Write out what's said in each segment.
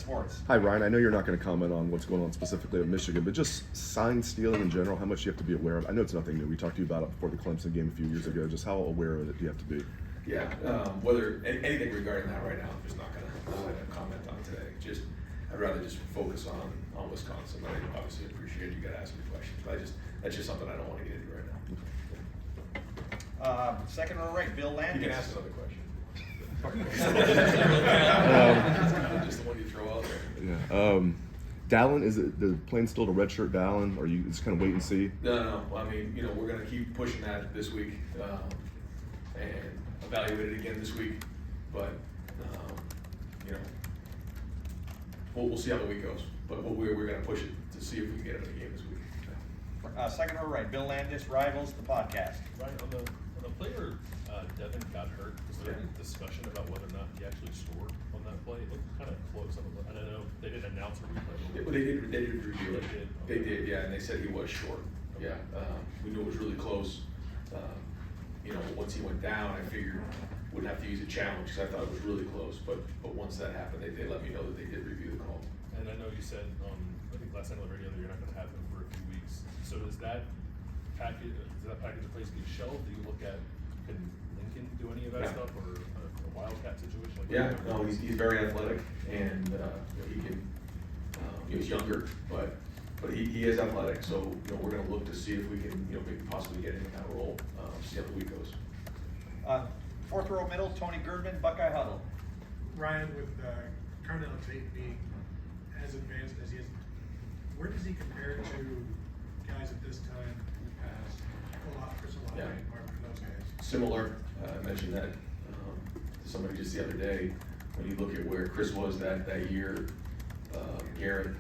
Sports. Hi, Ryan. I know you're not going to comment on what's going on specifically at Michigan, but just sign stealing in general, how much do you have to be aware of? I know it's nothing new. We talked to you about it before the Clemson game a few years ago. Just how aware of it do you have to be? Yeah, whether anything regarding that right now, I'm just not going to comment on today. I'd rather just focus on Wisconsin. I obviously appreciate you got to ask me questions, but that's just something I don't want to get into right now. Second row right, Bill Landis. You can ask another question. Just the one you throw out there. Yeah. Dallin, is it the plan still to redshirt Dallin, or you just kind of wait and see? No. I mean, we're going to keep pushing that this week and evaluate it again this week. But we'll see how the week goes. But we're going to push it to see if we can get it in the game this week. Second row right, Bill Landis, Rivals, the podcast. Right, on the play where Devin got hurt, was there any discussion about whether or not he actually scored on that play? It looked kind of close. I don't know. They didn't announce a replay. They did review it. They did? They did, yeah, and they said he was short. Yeah, we knew it was really close. Once he went down, I figured wouldn't have to use a challenge because I thought it was really close. But once that happened, they let me know that they did review the call. And I know you said I think last night on the radio that you're not going to have him for a few weeks. So does that package of plays get shelved? Do you look at can Lincoln do any of that stuff, or a Wildcat situation? He's very athletic, and he can. He's younger, but he is athletic. So we're going to look to see if we can maybe possibly get him in that role. See how the week goes. Fourth row middle, Tony Girdman, Buckeye Huddle. Ryan, with Carnell Tate being as advanced as he is, where does he compare to guys at this time in the past? Chris Olave, Marvin, those guys. Similar. I mentioned that to somebody just the other day. When you look at where Chris was that year, Garrett,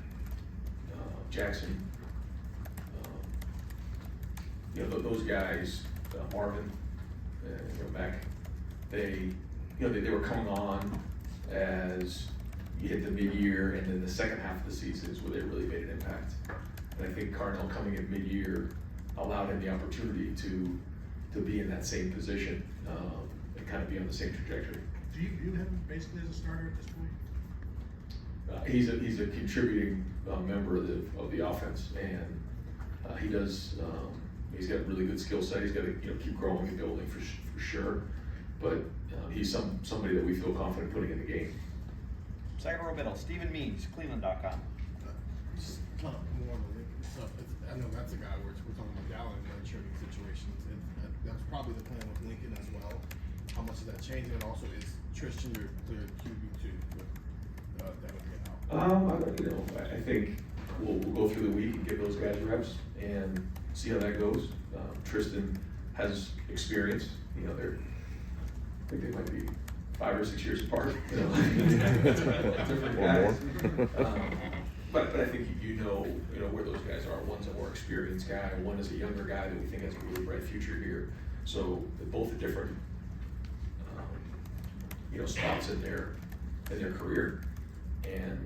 Jackson, those guys, Marvin, back, they were coming on as you hit the mid-year, and then the second half of the season is where they really made an impact. And I think Carnell coming in mid-year allowed him the opportunity to be in that same position and kind of be on the same trajectory. Do you view him basically as a starter at this point? He's a contributing member of the offense, and he does. He's got a really good skill set. He's got to keep growing and building for sure. But he's somebody that we feel confident putting in the game. Second row middle, Stephen Means, Cleveland.com. Just kind of more on the Lincoln stuff. I know that's a guy we're talking about Dallin in trading situations, and that's probably the plan with Lincoln as well. How much is that changing? And also, is Tristan your clear QB2 with Devin being out? I think we'll go through the week and give those guys reps and see how that goes. Tristan has experience. I think they might be 5 or 6 years apart. Different guys. But I think where those guys are. One's a more experienced guy. One is a younger guy that we think has a really bright future here. So they're both different, spots in their career. And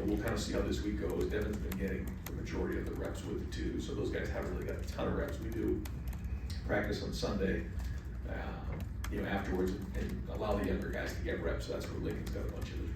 we'll kind of see how this week goes. Devin's been getting the majority of the reps with the two, so those guys haven't really got a ton of reps. We do practice on Sunday, afterwards, and allow the younger guys to get reps. So that's where Lincoln's got a bunch of his